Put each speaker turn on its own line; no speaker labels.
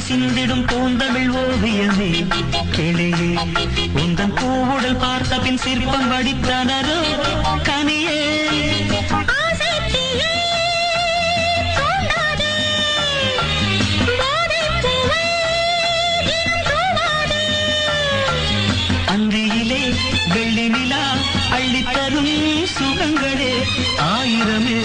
சிந்திடும் பூந்தமிழ் ஓவியமே கிளியே உந்தன் பூவுடல் பார்த்த பின் சிற்பம் வடித்தனரோ கனியே அந்தியிலே வெள்ளி நிலா அள்ளித்தரும் சுகங்களே ஆயிரமே